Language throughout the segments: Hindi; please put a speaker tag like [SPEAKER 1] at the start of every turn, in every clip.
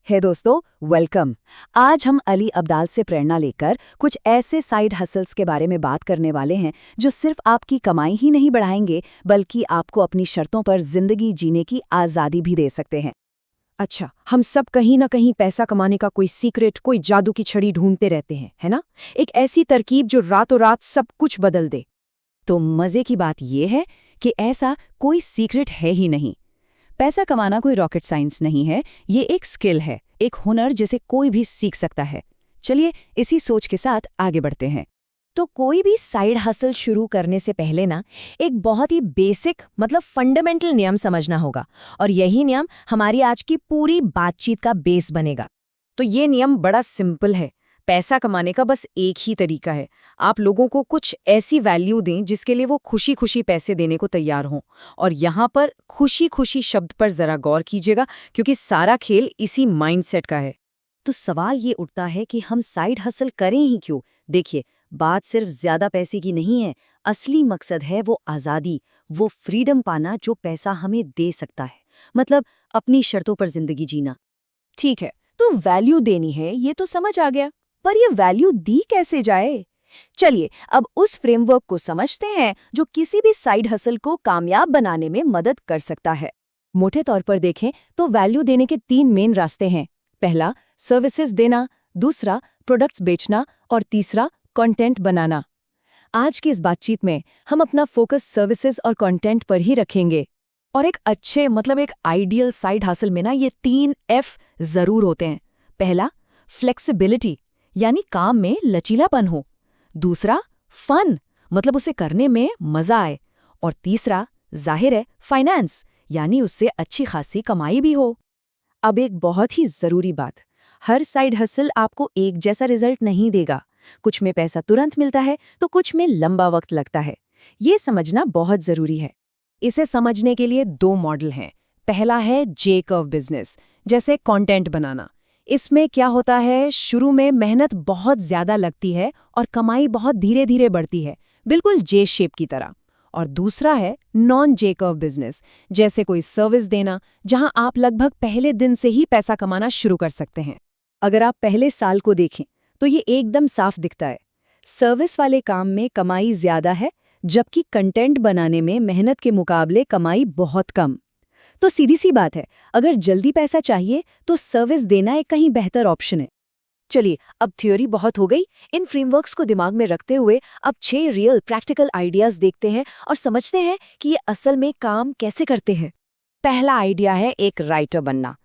[SPEAKER 1] हे दोस्तों, वेलकम। आज हम अली अब्दाल से प्रेरणा लेकर कुछ ऐसे साइड हसल्स के बारे में बात करने वाले हैं जो सिर्फ आपकी कमाई ही नहीं बढ़ाएंगे बल्कि आपको अपनी शर्तों पर जिंदगी जीने की आज़ादी भी दे सकते हैं।
[SPEAKER 2] अच्छा, हम सब कहीं ना कहीं पैसा कमाने का कोई सीक्रेट, कोई जादू की छड़ी ढूंढते रहते हैं, है ना? एक ऐसी तरकीब जो रातों रात सब कुछ बदल दे।
[SPEAKER 1] तो मज़े की बात यह है कि ऐसा कोई सीक्रेट है ही नहीं। पैसा कमाना कोई रॉकेट साइंस नहीं है, ये एक स्किल है, एक हुनर जिसे कोई भी सीख सकता है। चलिए इसी सोच के साथ आगे बढ़ते हैं।
[SPEAKER 2] तो कोई भी साइड हसल शुरू करने से पहले ना एक बहुत ही बेसिक मतलब फंडामेंटल नियम समझना होगा, और यही नियम हमारी आज की पूरी बातचीत का बेस बनेगा।
[SPEAKER 1] तो ये नियम बड़ा सिंपल है। पैसा कमाने का बस एक ही तरीका है, आप लोगों को कुछ ऐसी वैल्यू दें जिसके लिए वो खुशी खुशी पैसे देने को तैयार हों। और यहाँ पर खुशी खुशी शब्द पर जरा गौर कीजिएगा, क्योंकि सारा खेल इसी माइंडसेट का है। तो सवाल ये उठता है कि हम साइड हसल करें ही क्यों। देखिए, बात सिर्फ ज्यादा पैसे की नहीं है, असली मकसद है वो आज़ादी, वो फ्रीडम पाना जो पैसा हमें दे सकता है। मतलब अपनी शर्तों पर जिंदगी जीना।
[SPEAKER 2] ठीक है, तो वैल्यू देनी है, ये तो समझ आ गया, पर ये वैल्यू दी कैसे जाए? चलिए अब उस फ्रेमवर्क को समझते हैं जो किसी भी साइड हसल को कामयाब बनाने में मदद कर सकता है।
[SPEAKER 1] मोटे तौर पर देखें तो वैल्यू देने के 3 मेन रास्ते हैं। पहला, सर्विसेज देना, दूसरा, प्रोडक्ट्स बेचना और तीसरा, कंटेंट बनाना। आज की इस बातचीत में हम अपना फोकस सर्विसेज और कंटेंट पर ही रखेंगे। और एक अच्छे मतलब एक आइडियल साइड हासिल में ना ये 3 एफ जरूर होते हैं। पहला, फ्लेक्सिबिलिटी, यानी काम में लचीलापन हो। दूसरा, फन, मतलब उसे करने में मजा आए। और तीसरा, जाहिर है, फाइनेंस, यानी उससे अच्छी खासी कमाई भी हो।
[SPEAKER 2] अब एक बहुत ही जरूरी बात, हर साइड हसल आपको एक जैसा रिजल्ट नहीं देगा। कुछ में पैसा तुरंत मिलता है तो कुछ में लंबा वक्त लगता है। ये समझना बहुत जरूरी है।
[SPEAKER 1] इसे समझने के लिए 2 मॉडल हैं। पहला है जे कर्व बिजनेस, जैसे कंटेंट बनाना। इसमें क्या होता है, शुरू में मेहनत बहुत ज्यादा लगती है और कमाई बहुत धीरे धीरे बढ़ती है, बिल्कुल जे शेप की तरह। और दूसरा है नॉन जे कर्व बिजनेस, जैसे कोई सर्विस देना, जहां आप लगभग पहले दिन से ही पैसा कमाना शुरू कर सकते हैं। अगर आप पहले साल को देखें तो ये एकदम साफ दिखता है। सर्विस वाले काम में कमाई ज्यादा है, जबकि कंटेंट बनाने में मेहनत के मुकाबले कमाई बहुत कम। तो सीधी सी बात है, अगर जल्दी पैसा चाहिए तो सर्विस देना एक कहीं बेहतर ऑप्शन है। चलिए, अब थ्योरी बहुत हो गई। इन फ्रेमवर्क्स को दिमाग में रखते हुए अब 6 रियल प्रैक्टिकल आइडियाज देखते हैं और समझते हैं कि ये असल में काम कैसे करते हैं। पहला आइडिया है एक राइटर बनना।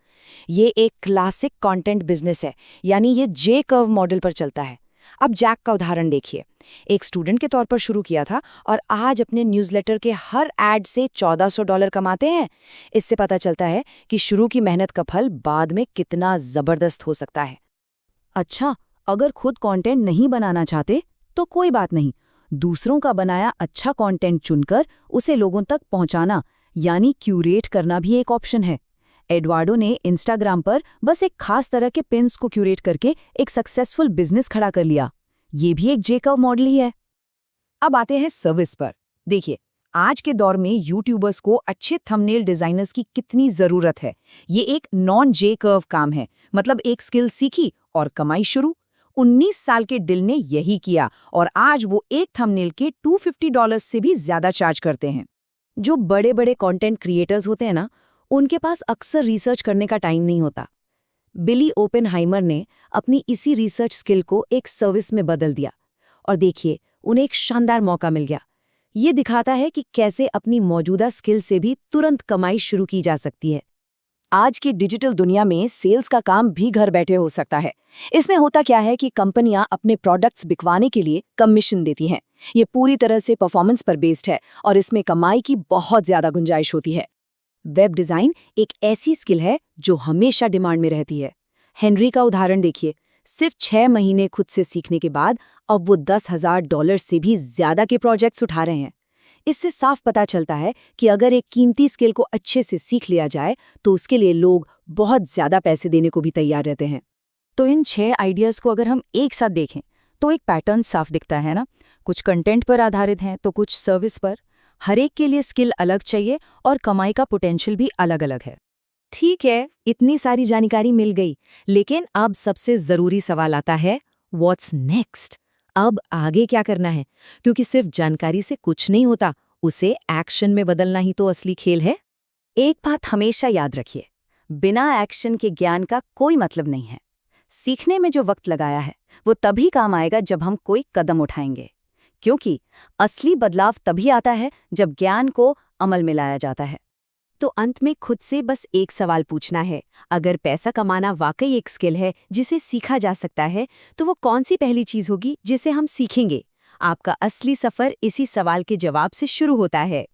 [SPEAKER 1] ये एक क्लासिक कंटेंट बिजनेस है, यानी ये जे कर्व मॉडल पर चलता है। अब जैक का उदाहरण देखिए। एक स्टूडेंट के तौर पर शुरू किया था और आज अपने न्यूज़लेटर के हर एड से $1400 कमाते हैं। इससे पता चलता है कि शुरू की मेहनत का फल बाद में कितना जबरदस्त हो सकता है। अच्छा, अगर खुद कंटेंट नहीं बनाना चाहते तो कोई बात नहीं। दूसरों का बनाया अच्छा कंटेंट चुनकर उसे लोगों तक पहुंचाना, यानी क्यूरेट करना भी एक ऑप्शन है। एडवार्डो ने इंस्टाग्राम पर बस एक खास तरह के पिन्स को क्यूरेट करके एक सक्सेसफुल बिजनेस खड़ा कर लिया। ये भी एक जे कर्व मॉडल ही है। अब आते हैं सर्विस पर। देखिए, आज के दौर में यूट्यूबर्स को अच्छे थंबनेल डिजाइनर्स की कितनी जरूरत है। ये एक नॉन जे कर्व काम है, मतलब एक स्किल सीखी और कमाई शुरू। 19 साल के डिल ने यही किया और आज वो एक थंबनेल के $250 से भी ज्यादा चार्ज करते हैं। जो बड़े बड़े कंटेंट क्रिएटर्स होते हैं ना, उनके पास अक्सर रिसर्च करने का टाइम नहीं होता। बिली ओपेनहाइमर ने अपनी इसी रिसर्च स्किल को एक सर्विस में बदल दिया और देखिए, उन्हें एक शानदार मौका मिल गया। ये दिखाता है कि कैसे अपनी मौजूदा स्किल से भी तुरंत कमाई शुरू की जा सकती है। आज की डिजिटल दुनिया में सेल्स का काम भी घर बैठे हो सकता है। इसमें होता क्या है कि कंपनियां अपने प्रोडक्ट्स बिकवाने के लिए कमीशन देती हैं। ये पूरी तरह से परफॉर्मेंस पर बेस्ड है और इसमें कमाई की बहुत ज्यादा गुंजाइश होती है। वेब डिजाइन एक ऐसी स्किल है जो हमेशा डिमांड में रहती है। हेनरी का उदाहरण देखिए। सिर्फ 6 महीने खुद से सीखने के बाद अब वो $10,000 से भी ज्यादा के प्रोजेक्ट्स उठा रहे हैं। इससे साफ पता चलता है कि अगर एक कीमती स्किल को अच्छे से सीख लिया जाए तो उसके लिए लोग बहुत ज्यादा पैसे देने को भी तैयार रहते हैं। तो इन 6 आइडियाज को अगर हम एक साथ देखें तो एक पैटर्न साफ दिखता है ना। कुछ कंटेंट पर आधारित हैं तो कुछ सर्विस पर। हर एक के लिए स्किल अलग चाहिए और कमाई का पोटेंशियल भी अलग अलग है।
[SPEAKER 2] ठीक है, इतनी सारी जानकारी मिल गई, लेकिन अब सबसे जरूरी सवाल आता है, व्हाट्स नेक्स्ट? अब आगे क्या करना है? क्योंकि सिर्फ जानकारी से कुछ नहीं होता, उसे एक्शन में बदलना ही तो असली खेल है। एक बात हमेशा याद रखिए, बिना एक्शन के ज्ञान का कोई मतलब नहीं है। सीखने में जो वक्त लगाया है, वो तभी काम आएगा जब हम कोई कदम उठाएंगे। क्योंकि असली बदलाव तभी आता है जब ज्ञान को अमल में लाया जाता है। तो अंत में खुद से बस एक सवाल पूछना है, अगर पैसा कमाना वाकई एक स्किल है जिसे सीखा जा सकता है, तो वो कौन सी पहली चीज होगी जिसे हम सीखेंगे? आपका असली सफर इसी सवाल के जवाब से शुरू होता है।